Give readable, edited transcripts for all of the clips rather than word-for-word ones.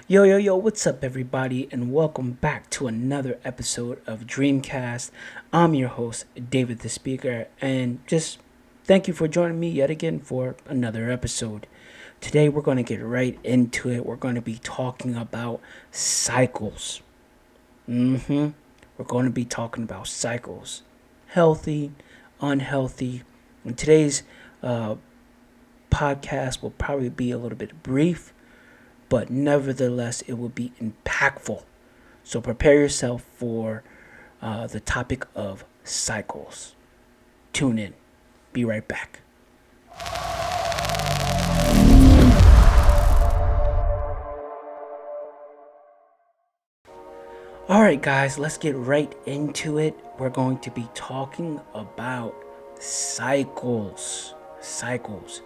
Yo, what's up, everybody, and welcome back to another episode of Dreamcast. I'm your host, David the Speaker, and just thank you for joining me yet again for another episode. Today, we're going to get right into it. We're going to be talking about cycles. We're going to be talking about cycles, healthy, unhealthy. And today's uh, podcast will probably be a little bit brief, but nevertheless, it will be impactful. So prepare yourself for the topic of cycles. Tune in. Be right back. All right, guys, let's get right into it. We're going to be talking about cycles. Cycles.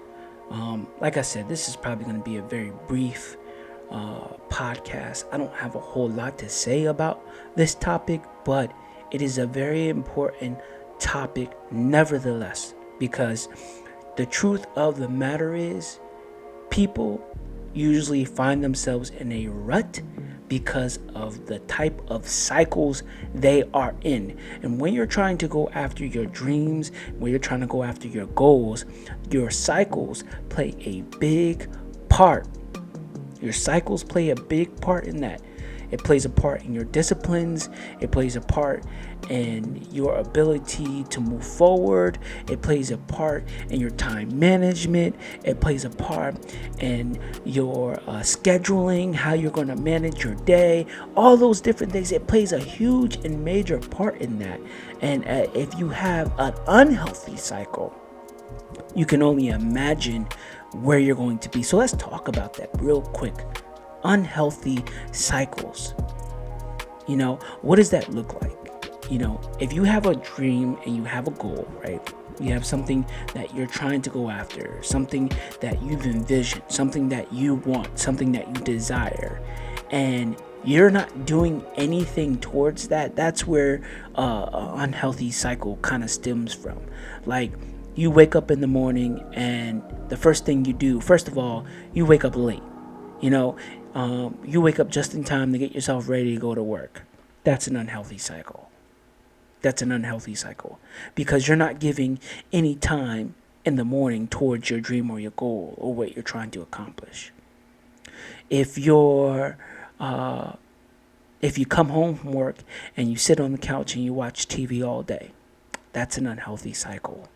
Like I said, this is probably going to be a very brief podcast. I don't have a whole lot to say about this topic, but it is a very important topic nevertheless, because the truth of the matter is people usually find themselves in a rut because of the type of cycles they are in. And when you're trying to go after your dreams, when you're trying to go after your goals, your cycles play a big part. Your cycles play a big part in that. It plays a part in your disciplines. It plays a part in your ability to move forward. It plays a part in your time management. It plays a part in your scheduling, how you're going to manage your day, all those different things. It plays a huge and major part in that. And if you have an unhealthy cycle, you can only imagine where you're going to be. So let's talk about that real quick. Unhealthy cycles. What does that look like? If you have a dream and you have a goal, right? You have something that you're trying to go after, something that you've envisioned, something that you want, something that you desire, and you're not doing anything towards that. That's where an unhealthy cycle kind of stems from. Like, you wake up in the morning and the first thing you do, first of all, you wake up late. You wake up just in time to get yourself ready to go to work. That's an unhealthy cycle. That's an unhealthy cycle because you're not giving any time in the morning towards your dream or your goal or what you're trying to accomplish. If you're if you come home from work and you sit on the couch and you watch TV all day, that's an unhealthy cycle.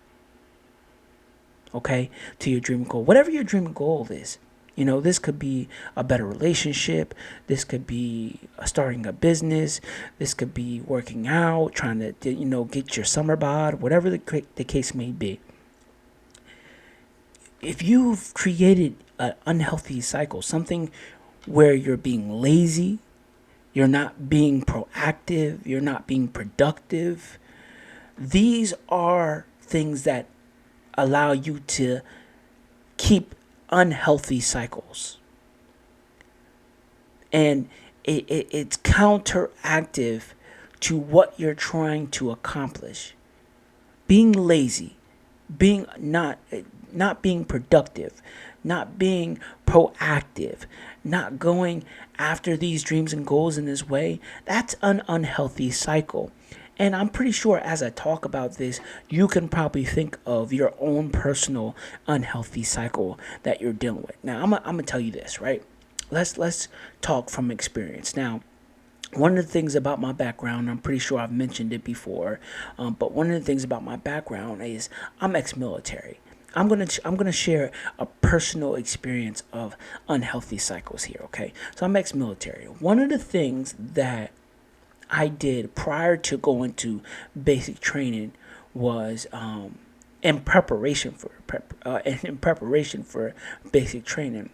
Okay, to your dream goal, whatever your dream goal is. This could be a better relationship. This could be starting a business. This could be working out, trying to, get your summer bod, whatever the case may be. If you've created an unhealthy cycle, something where you're being lazy, you're not being proactive, you're not being productive, these are things that allow you to keep unhealthy cycles. And it's counteractive to what you're trying to accomplish. Being lazy, being not being productive, not being proactive, not going after these dreams and goals in this way, that's an unhealthy cycle. And I'm pretty sure as I talk about this, you can probably think of your own personal unhealthy cycle that you're dealing with. Now, I'm gonna tell you this, right? Let's talk from experience. Now, one of the things about my background, I'm pretty sure I've mentioned it before, but one of the things about my background is I'm ex-military. I'm gonna share a personal experience of unhealthy cycles here. Okay, so I'm ex-military. One of the things that I did prior to going to basic training was in preparation for basic training.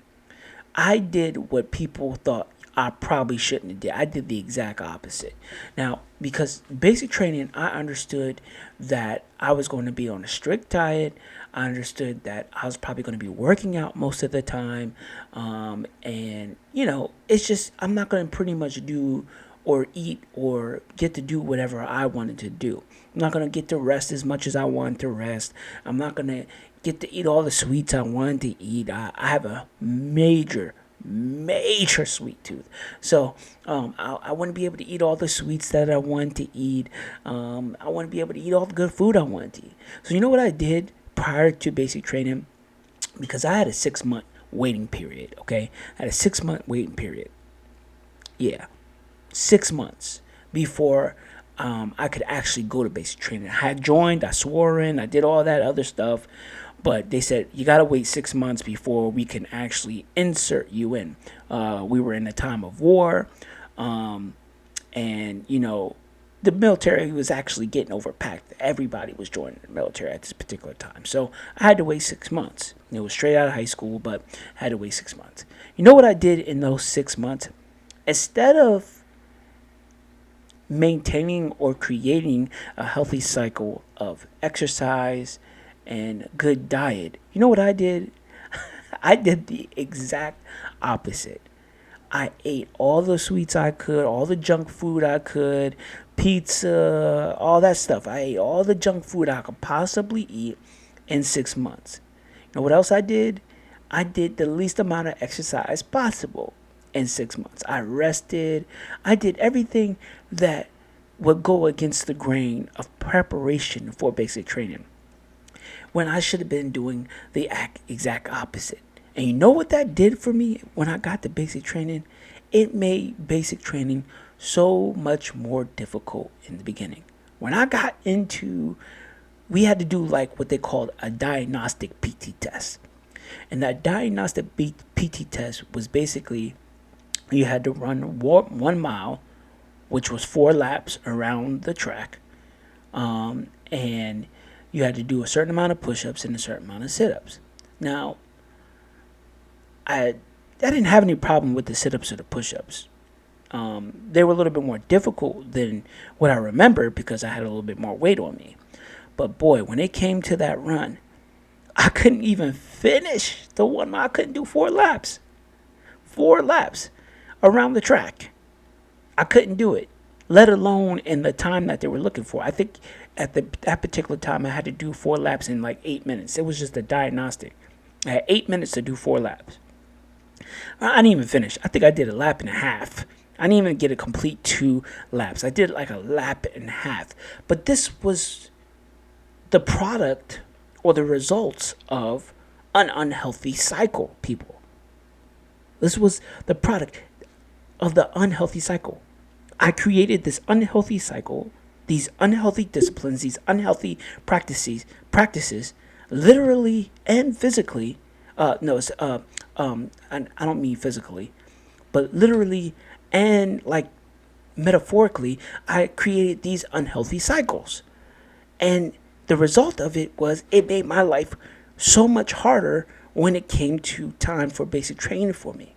I did what people thought I probably shouldn't have did. I did the exact opposite. Now, because basic training, I understood that I was going to be on a strict diet. I understood that I was probably going to be working out most of the time. And, it's just, I'm not going to pretty much do or eat or get to do whatever I wanted to do. I'm not going to get to rest as much as I wanted to rest. I'm not going to get to eat all the sweets I wanted to eat. I have a major, major sweet tooth. So I wouldn't be able to eat all the sweets that I wanted to eat. I wouldn't be able to eat all the good food I wanted to eat. So you know what I did prior to basic training? Because I had a 6 month waiting period. Okay, I had a 6 month waiting period. Yeah, 6 months before I could actually go to basic training. I had joined, I swore in, I did all that other stuff, but they said you gotta wait 6 months before we can actually insert you in. We were in a time of war, and the military was actually getting overpacked. Everybody was joining the military at this particular time, so I had to wait 6 months. It was straight out of high school, but I had to wait 6 months. You know what I did in those 6 months? Instead of maintaining or creating a healthy cycle of exercise and good diet, you know what I did? I did the exact opposite. I ate all the sweets I could, all the junk food I could, pizza, all that stuff. I ate all the junk food I could possibly eat in 6 months. You know what else I did? I did the least amount of exercise possible in 6 months. I rested. I did everything that would go against the grain of preparation for basic training when I should have been doing the exact opposite. And you know what that did for me when I got to basic training? It made basic training so much more difficult in the beginning. When I got into, we had to do like what they called a diagnostic PT test. And that diagnostic PT test was basically you had to run 1 mile, which was 4 laps around the track, and you had to do a certain amount of push-ups and a certain amount of sit-ups. Now, I didn't have any problem with the sit-ups or the push-ups. They were a little bit more difficult than what I remember because I had a little bit more weight on me. But boy, when it came to that run, I couldn't even finish the 1 mile. I couldn't do 4 laps. 4 laps around the track. I couldn't do it, let alone in the time that they were looking for. I think at that particular time I had to do 4 laps in like 8 minutes. It was just a diagnostic. I had 8 minutes to do 4 laps. I didn't even finish. I think I did a lap and a half. I didn't even get a complete 2 laps. I did like a lap and a half. But this was the product or the results of an unhealthy cycle, people. This was the product of the unhealthy cycle. I created this unhealthy cycle, these unhealthy disciplines, these unhealthy practices, literally and physically. No, it's and I don't mean physically, but literally and like metaphorically. I created these unhealthy cycles, and the result of it was it made my life so much harder when it came to time for basic training for me.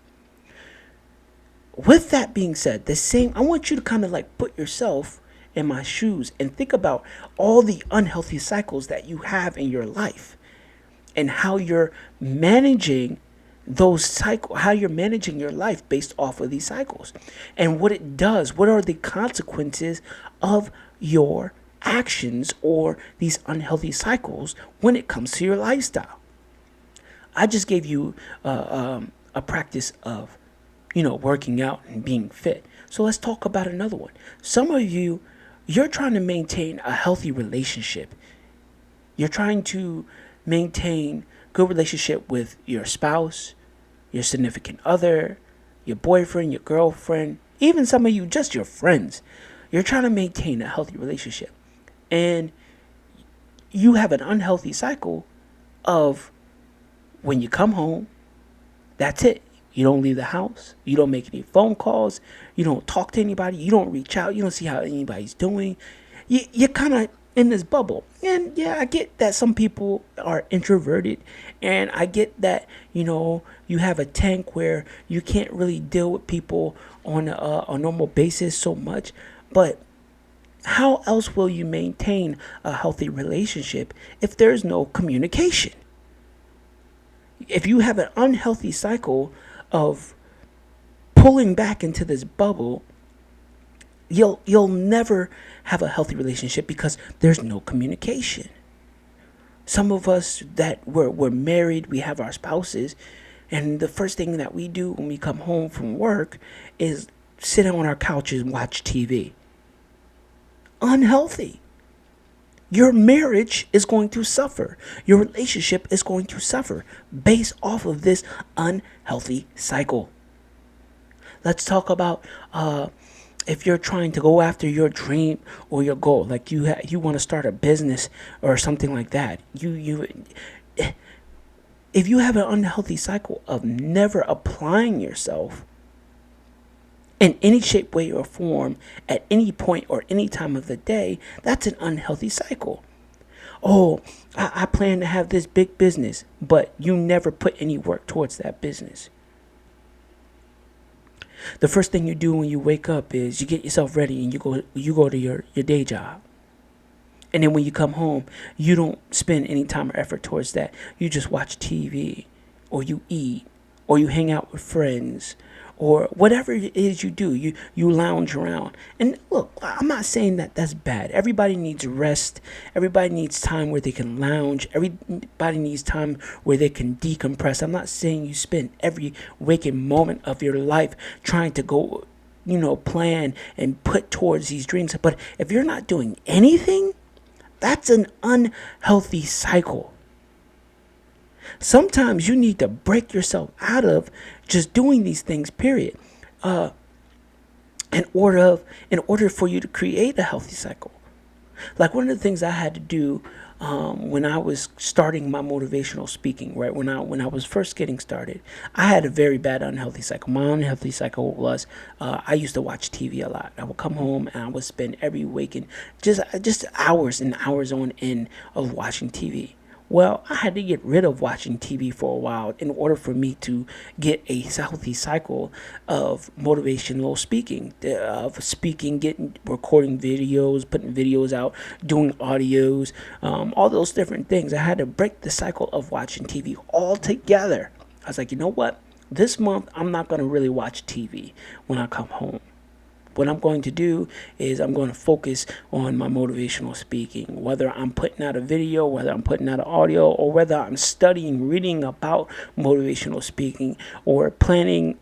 With that being said, I want you to kind of like put yourself in my shoes and think about all the unhealthy cycles that you have in your life and how you're managing how you're managing your life based off of these cycles and what it does. What are the consequences of your actions or these unhealthy cycles when it comes to your lifestyle? I just gave you a practice of working out and being fit. So let's talk about another one. Some of you're trying to maintain a healthy relationship. You're trying to maintain good relationship with your spouse, your significant other, your boyfriend, your girlfriend, even some of you, just your friends. You're trying to maintain a healthy relationship. And you have an unhealthy cycle of when you come home, that's it. You don't leave the house. You don't make any phone calls. You don't talk to anybody. You don't reach out. You don't see how anybody's doing. You're kind of in this bubble. And yeah, I get that some people are introverted. And I get that, you have a tank where you can't really deal with people on a normal basis so much. But how else will you maintain a healthy relationship if there's no communication? If you have an unhealthy cycle of pulling back into this bubble, you'll never have a healthy relationship because there's no communication. Some of us that we're married, we have our spouses, And the first thing that we do when we come home from work is sit on our couches and watch TV. Unhealthy. Your marriage is going to suffer. Your relationship is going to suffer based off of this unhealthy cycle. Let's talk about if you're trying to go after your dream or your goal, like you want to start a business or something like that. If you have an unhealthy cycle of never applying yourself in any shape, way, or form at any point or any time of the day, that's an unhealthy cycle. Oh, I plan to have this big business, but you never put any work towards that business. The first thing you do when you wake up is you get yourself ready and you go to your day job. And then when you come home, you don't spend any time or effort towards that. You just watch TV, or you eat, or you hang out with friends, or whatever it is you do. You lounge around. And look, I'm not saying that that's bad. Everybody needs rest. Everybody needs time where they can lounge. Everybody needs time where they can decompress. I'm not saying you spend every waking moment of your life trying to go, plan and put towards these dreams. But if you're not doing anything, that's an unhealthy cycle. Sometimes you need to break yourself out of just doing these things, period. In order for you to create a healthy cycle. Like one of the things I had to do when I was starting my motivational speaking, right? When I was first getting started, I had a very bad unhealthy cycle. My unhealthy cycle was I used to watch TV a lot. I would come home and I would spend every waking just hours and hours on end of watching TV. Well, I had to get rid of watching TV for a while in order for me to get a healthy cycle of motivational speaking, recording videos, putting videos out, doing audios, all those different things. I had to break the cycle of watching TV altogether. I was like, you know what? This month, I'm not going to really watch TV when I come home. What I'm going to do is I'm going to focus on my motivational speaking, whether I'm putting out a video, whether I'm putting out an audio, or whether I'm studying, reading about motivational speaking, or planning,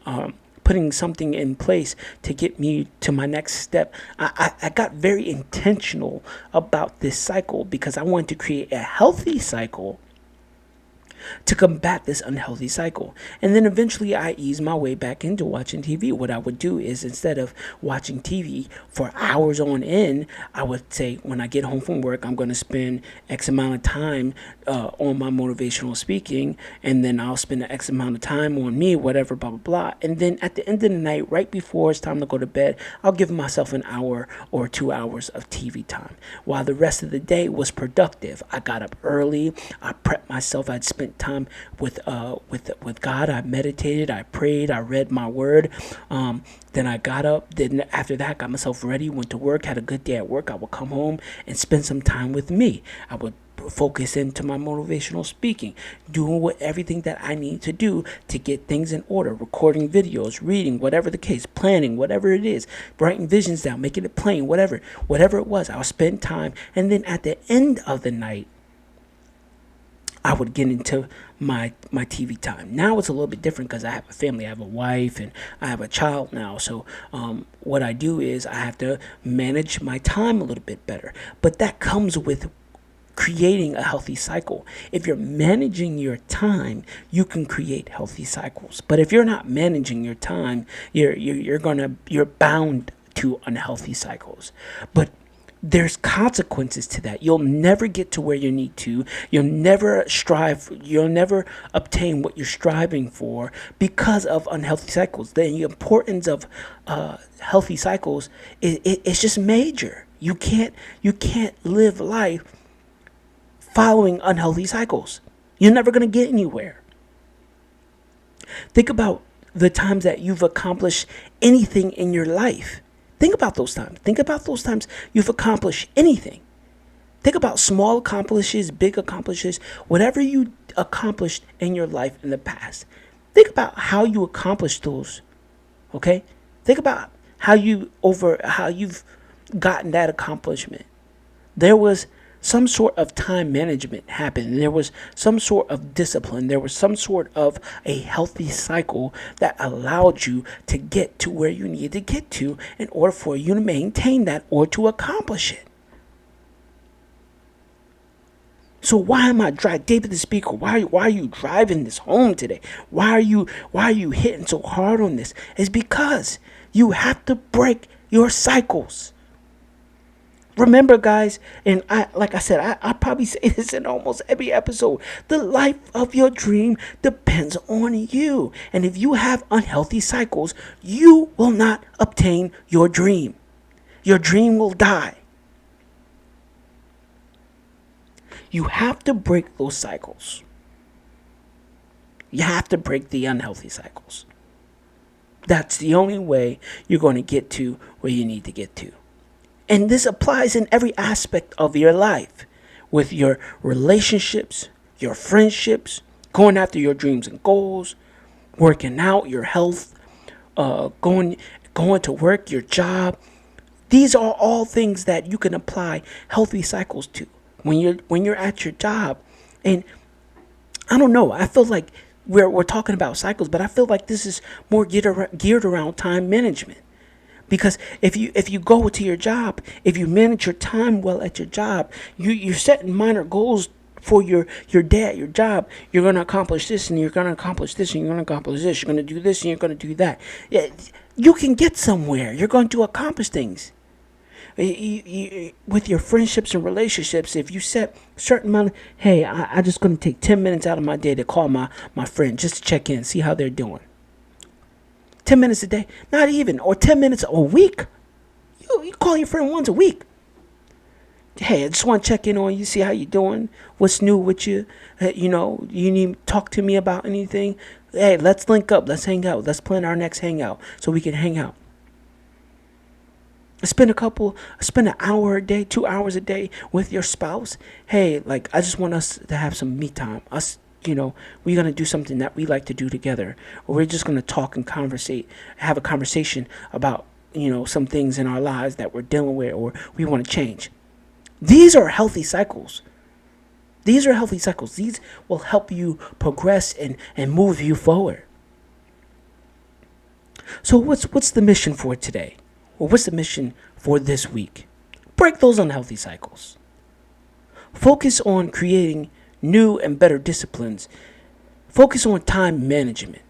putting something in place to get me to my next step. I got very intentional about this cycle because I wanted to create a healthy cycle to combat this unhealthy cycle. And then eventually I ease my way back into watching TV. What I would do is instead of watching TV for hours on end, I would say when I get home from work, I'm going to spend X amount of time on my motivational speaking, and then I'll spend the X amount of time on me, whatever, blah, blah, blah. And then at the end of the night, right before it's time to go to bed, I'll give myself an hour or 2 hours of TV time. While the rest of the day was productive. I got up early. I prepped myself. I'd spent time with God. I meditated, I prayed, I read my word. Then I got up. Then after that, got myself ready, went to work, had a good day at work. I would come home and spend some time with me. I would focus into my motivational speaking, doing everything that I need to do to get things in order, recording videos, reading, whatever the case, planning, whatever it is, writing visions down, making it plain, whatever it was. I would spend time, and then at the end of the night, I would get into my TV time. Now it's a little bit different because I have a family. I have a wife and I have a child now. So what I do is I have to manage my time a little bit better. But that comes with creating a healthy cycle. If you're managing your time, you can create healthy cycles. But if you're not managing your time, you're bound to unhealthy cycles. But there's consequences to that. You'll never get to where you need to. You'll never obtain what you're striving for because of unhealthy cycles. The importance of healthy cycles it's just major. You can't live life following unhealthy cycles. You're never going to get anywhere. Think about the times that you've accomplished anything in your life. Think about those times. Think about those times you've accomplished anything. Think about small accomplishments, big accomplishments, whatever you accomplished in your life in the past. Think about how you accomplished those. Okay? Think about how you've gotten that accomplishment. There was some sort of time management happened. There was some sort of discipline. There was some sort of a healthy cycle that allowed you to get to where you needed to get to in order for you to maintain that or to accomplish it. So why am I driving, David the Speaker? Why are you driving this home today? Why are you hitting so hard on this? It's because you have to break your cycles. Remember, guys, and like I said, I probably say this in almost every episode. The life of your dream depends on you. And if you have unhealthy cycles, you will not obtain your dream. Your dream will die. You have to break those cycles. You have to break the unhealthy cycles. That's the only way you're going to get to where you need to get to. And this applies in every aspect of your life, with your relationships, your friendships, going after your dreams and goals, working out, your health, going to work, your job. These are all things that you can apply healthy cycles to when you're at your job. And I don't know, I feel like we're talking about cycles, but I feel like this is more geared around time management. Because if you go to your job, if you manage your time well at your job, you're setting minor goals for your day at your job. You're going to accomplish this, and you're going to accomplish this, and you're going to accomplish this. You're going to do this, and you're going to do that. You can get somewhere. You're going to accomplish things. With your friendships and relationships, if you set a certain amount of, hey, I just going to take 10 minutes out of my day to call my friend just to check in, see how they're doing. 10 minutes a day, not even, or 10 minutes a week. You call your friend once a week. Hey, I just want to check in on you, see how you're doing, what's new with you. You need to talk to me about anything. Hey, let's link up, let's hang out, let's plan our next hangout so we can hang out. Spend an hour a day, 2 hours a day with your spouse. Hey, like, I just want us to have some me time. We're going to do something that we like to do together. Or we're just going to talk and have a conversation about, some things in our lives that we're dealing with or we want to change. These are healthy cycles. These will help you progress and move you forward. So what's the mission for today? Or what's the mission for this week? Break those unhealthy cycles. Focus on creating new and better disciplines. Focus on time management.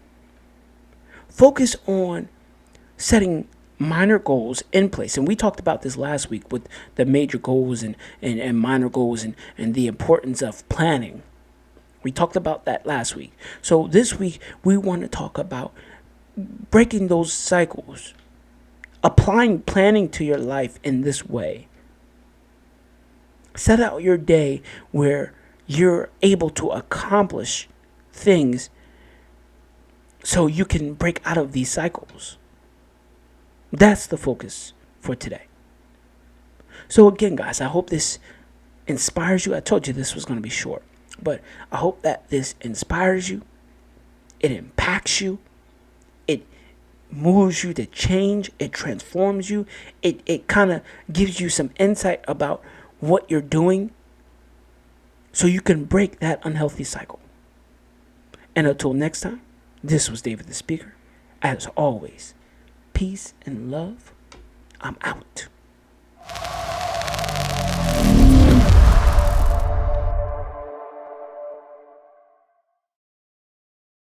Focus on setting minor goals in place. And we talked about this last week with the major goals and minor goals and the importance of planning. We talked about that last week. So this week, we want to talk about breaking those cycles. Applying planning to your life in this way. Set out your day where you're able to accomplish things so you can break out of these cycles. That's the focus for today. So again, guys, I hope this inspires you. I told you this was going to be short, but I hope that this inspires you. It impacts you. It moves you to change. It transforms you. It kind of gives you some insight about what you're doing so you can break that unhealthy cycle. And until next time, this was David the Speaker. As always, peace and love. I'm out.